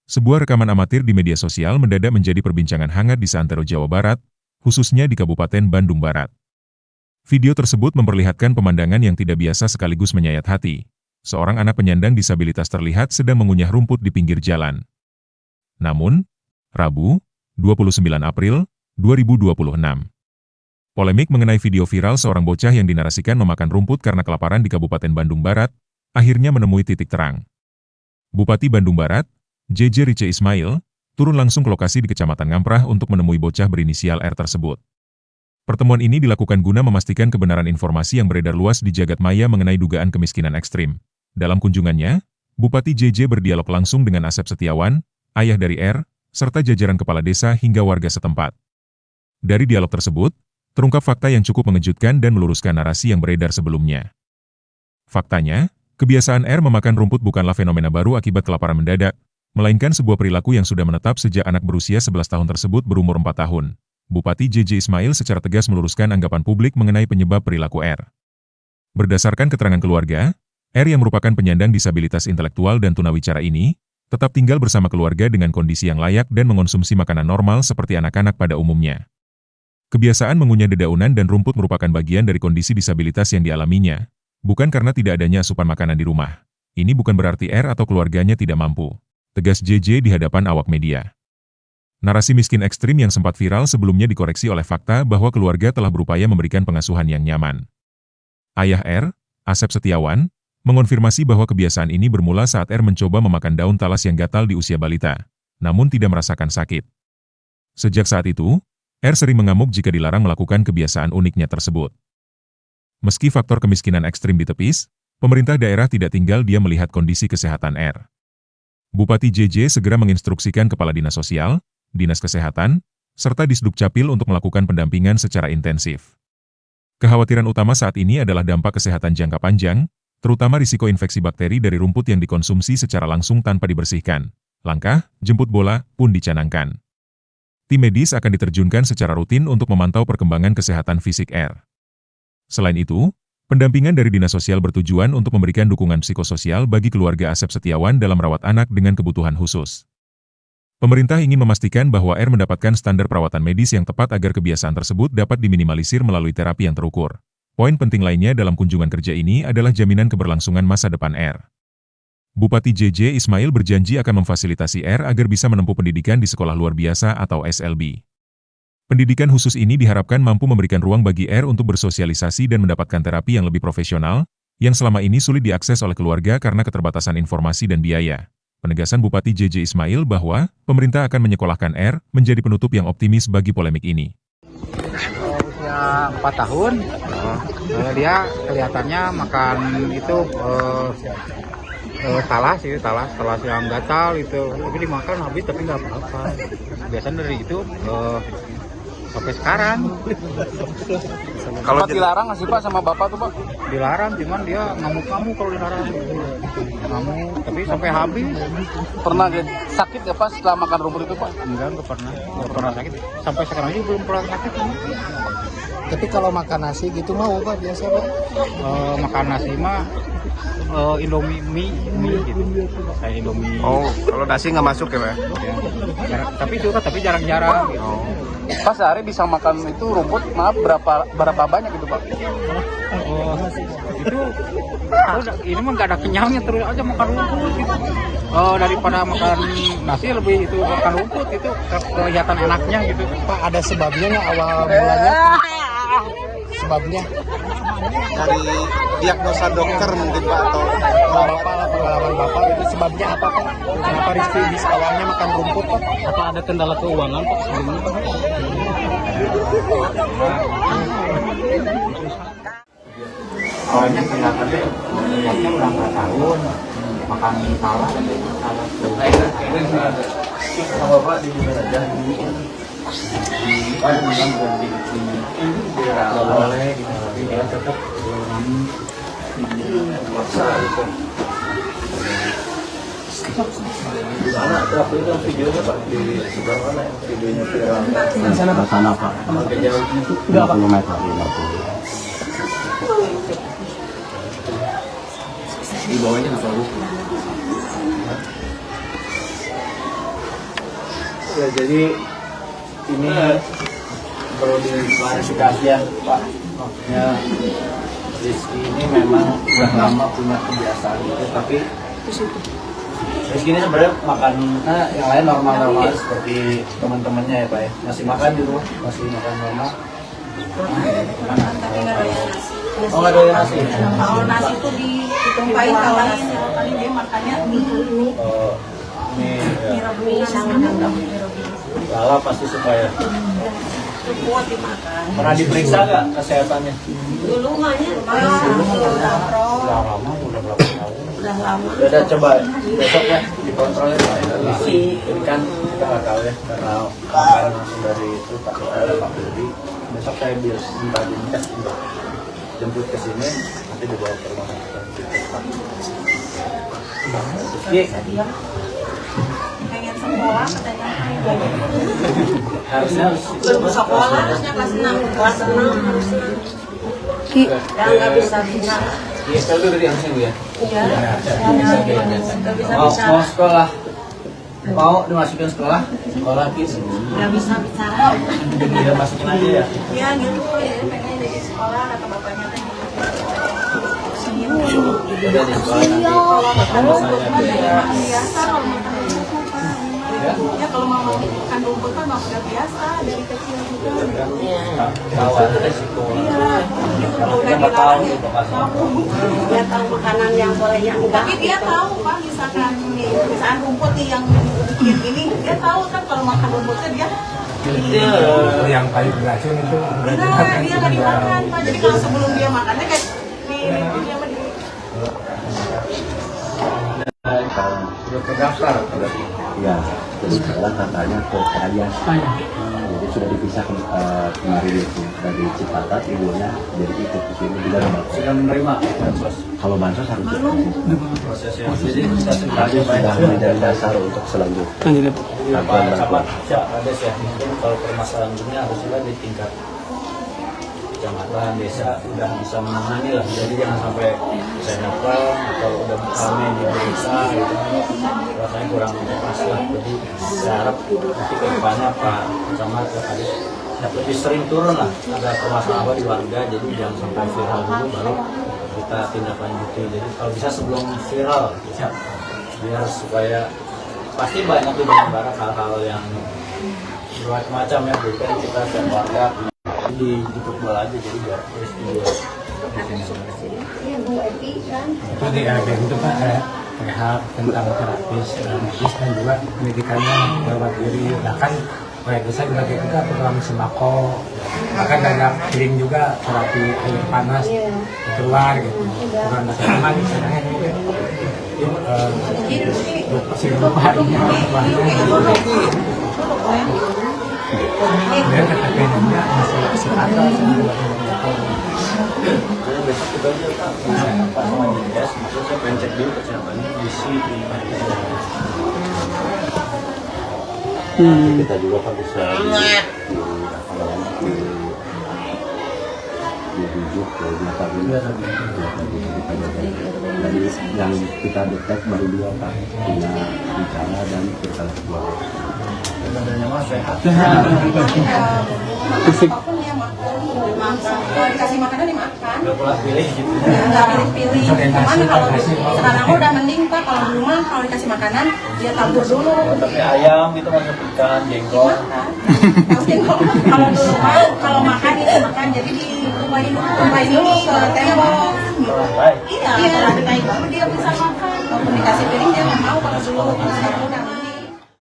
Sebuah rekaman amatir di media sosial mendadak menjadi perbincangan hangat di seantero Jawa Barat, khususnya di Kabupaten Bandung Barat. Video tersebut memperlihatkan pemandangan yang tidak biasa sekaligus menyayat hati. Seorang anak penyandang disabilitas terlihat sedang mengunyah rumput di pinggir jalan. Namun, Rabu, 29 April 2026. Polemik mengenai video viral seorang bocah yang dinarasikan memakan rumput karena kelaparan di Kabupaten Bandung Barat, akhirnya menemui titik terang. Bupati Bandung Barat, JJ Rice Ismail, turun langsung ke lokasi di Kecamatan Ngamprah untuk menemui bocah berinisial R tersebut. Pertemuan ini dilakukan guna memastikan kebenaran informasi yang beredar luas di jagat maya mengenai dugaan kemiskinan ekstrim. Dalam kunjungannya, Bupati JJ berdialog langsung dengan Asep Setiawan, ayah dari R, serta jajaran kepala desa hingga warga setempat. Dari dialog tersebut, terungkap fakta yang cukup mengejutkan dan meluruskan narasi yang beredar sebelumnya. Faktanya, kebiasaan R memakan rumput bukanlah fenomena baru akibat kelaparan mendadak, melainkan sebuah perilaku yang sudah menetap sejak anak berusia 11 tahun tersebut berumur 4 tahun. Bupati JJ Ismail secara tegas meluruskan anggapan publik mengenai penyebab perilaku R. Berdasarkan keterangan keluarga, R yang merupakan penyandang disabilitas intelektual dan tunawicara ini, tetap tinggal bersama keluarga dengan kondisi yang layak dan mengonsumsi makanan normal seperti anak-anak pada umumnya. Kebiasaan mengunyah dedaunan dan rumput merupakan bagian dari kondisi disabilitas yang dialaminya, bukan karena tidak adanya asupan makanan di rumah. Ini bukan berarti R atau keluarganya tidak mampu, tegas JJ di hadapan awak media. Narasi miskin ekstrim yang sempat viral sebelumnya dikoreksi oleh fakta bahwa keluarga telah berupaya memberikan pengasuhan yang nyaman. Ayah R, Asep Setiawan, mengonfirmasi bahwa kebiasaan ini bermula saat R mencoba memakan daun talas yang gatal di usia balita, namun tidak merasakan sakit. Sejak saat itu, R sering mengamuk jika dilarang melakukan kebiasaan uniknya tersebut. Meski faktor kemiskinan ekstrim ditepis, pemerintah daerah tidak tinggal diam melihat kondisi kesehatan R. Bupati JJ segera menginstruksikan Kepala Dinas Sosial, Dinas Kesehatan, serta Disdukcapil untuk melakukan pendampingan secara intensif. Kekhawatiran utama saat ini adalah dampak kesehatan jangka panjang, terutama risiko infeksi bakteri dari rumput yang dikonsumsi secara langsung tanpa dibersihkan. Langkah jemput bola pun dicanangkan. Tim medis akan diterjunkan secara rutin untuk memantau perkembangan kesehatan fisik R. Selain itu, pendampingan dari Dinas Sosial bertujuan untuk memberikan dukungan psikososial bagi keluarga Asep Setiawan dalam merawat anak dengan kebutuhan khusus. Pemerintah ingin memastikan bahwa R mendapatkan standar perawatan medis yang tepat agar kebiasaan tersebut dapat diminimalisir melalui terapi yang terukur. Poin penting lainnya dalam kunjungan kerja ini adalah jaminan keberlangsungan masa depan R. Bupati JJ Ismail berjanji akan memfasilitasi R agar bisa menempuh pendidikan di sekolah luar biasa atau SLB. Pendidikan khusus ini diharapkan mampu memberikan ruang bagi R untuk bersosialisasi dan mendapatkan terapi yang lebih profesional, yang selama ini sulit diakses oleh keluarga karena keterbatasan informasi dan biaya. Penegasan Bupati JJ Ismail bahwa pemerintah akan menyekolahkan R menjadi penutup yang optimis bagi polemik ini. Usia 4 tahun, dia kelihatannya makan itu talas yang gatal itu, tapi dimakan habis tapi nggak apa-apa. Biasanya dari itu sampai sekarang. Kalau dilarang nggak sih Pak sama Bapak tuh Pak? Dilarang, cuman dia ngamuk-ngamuk kalau dilarang. Ngamuk, tapi sampai habis. Pernah sakit ya Pak setelah makan rumput itu Pak? Enggak pernah. Nggak pernah sakit. Sampai sekarang ini belum pernah sakit. Tapi kalau makan nasi gitu mau Pak biasa Pak? Makan nasi mah Indomie mie gitu. Kayak Indomie. Oh, kalau nasi nggak masuk ya Pak? Ya, tapi jarang-jarang gitu. Oh. Pas sehari bisa makan itu rumput, maaf berapa banyak gitu Pak? Itu ini mah nggak ada kenyangnya, terus aja makan rumput gitu. Daripada makan nasi lebih itu makan rumput itu kelihatan enaknya gitu. Pak ada sebabnya nggak awal mulanya? Sebabnya? Dari diagnosa dokter mungkin Pak atau Pengalaman Bapak itu sebabnya apa Pak? Kenapa Rizky bisa awalnya makan rumput Pak? Apa ada kendala keuangan Pak sebelumnya? Awalnya kelihatannya udah 4 tahun makan salah sama Bapak di mana aja boleh tapi dia tetap di mana waktu itu videonya Pak di sebelah mana videonya viral di sana Pak jauhnya 50 meter di bawahnya nggak tahu Ya, jadi ini perlu diklarifikasi ya Pak. Maksudnya Rizky ini memang udah lama punya kebiasaan gitu, tapi Rizky ini sebenarnya makannya yang lain normal-normal seperti teman-temannya ya Pak ya. Masih makan di rumah, masih makan normal. Tapi nggak doyan nasi. Oh nggak doyan nasi. Kalau nasi itu ditumpahin kawain, paling dia makannya mie Ini rebus, lala pasti suka ya. kuat dimakan. Pernah diperiksa nggak kesehatannya? Dulu mahnya udah Lama, udah berapa tahun? udah lama. Udah coba besok ya dikontrol ya Pak. Ini kan kita nggak tahu ya karena makanan langsung dari itu Pak Budi. Besok saya biar minta diminta jemput ke sini nanti dibawa ke rumah sakit. Rizky Pengen sekolah katanya. harusnya Belum sekolah harusnya kelas 6. Kelas 6 harusnya. Dan nggak bisa. Iya, itu dari harusnya Bu ya. Iya. Nggak bisa. Mau sekolah, mau dimasukin sekolah kids. Nggak bisa bicara. Dia masukin aja ya. Ya gitu ya, pengen di sekolah kata bapaknya teh. Udah di sekolah nanti sama saya. Biasa kalau makan rumput kan. Ya kalau mau makan rumput kan mau udah biasa dari kecil juga. Kawan resiko. Iya, gitu kalau Kita udah nggak tahu dilarang ya gitu pas dia tahu makanan yang boleh yang enggak. Tapi dia tahu Pak, misalkan rumput nih yang bikin ini, dia tahu kan kalau makan rumputnya dia Yang paling beracun itu enggak, dia nggak dimakan Pak. Jadi kalau sebelum dia makannya kayak dia mah Sudah terdaftar berarti. Ya, jadi sekarang katanya ke Kayas. Jadi sudah dipisah kemarin itu dari Cipatat, ibunya jadi ikut ke sini juga ada bansos. Sudah menerima bansos. Kalau bansos harus Prosesnya. Jadi kita sudah menjadi dasar untuk selanjutnya. Jadi Bantuan Pak bantuan. Camat Ades ya, mungkin kalau permasalahan dunia harusnya di tingkat kecamatan, desa udah bisa menangani lah. Jadi jangan sampai saya nopal atau udah kami di desa gitu, rasanya kurang pas lah. Jadi saya harap nanti ke depannya Pak Camat Ades lebih sering turun lah, ada permasalahan apa di warga, jadi jangan sampai viral dulu baru kita tindak lanjuti. Jadi kalau bisa sebelum viral, biar supaya pasti banyak di Barat hal-hal yang bermacam ya, jadi kan kita setiap warga di football aja, jadi biar terus juga itu di LBM itu Pak rehab tentang terapis medis dan juga pendidikannya merawat diri. Bahkan proyek desa juga kita program sembako, bahkan ada healing juga terapi air panas keluar gitu. Bukan teman misalnya si lupa ini dia katakannya masih ada jadi besok kita aja Pak sama Dinas, maksudnya saya pengen cek dulu kesehatannya isi Kita juga kan bisa dirujuk ke Jadi yang kita detek baru 2 Pak, punya bicara dan bersalah 2. adanya mah sehat. apapun dia makan. Kalau dikasih makanan dimakan. Udah pula pilih gitu. Nggak pilih-pilih. Cuman kalau sekarang udah mending Pak, kalau di rumah kalau dikasih makanan dia tabur dulu. Tapi ayam gitu masuk ikan, jengkol. Kalau dulu Pak, kalau makan itu makan jadi ditumpahin dulu ke tembok. Baik. Iya, kalau ditaik baru dia bisa makan. Kalau dikasih piring dia nggak mau kalau dulu. Sekarang udah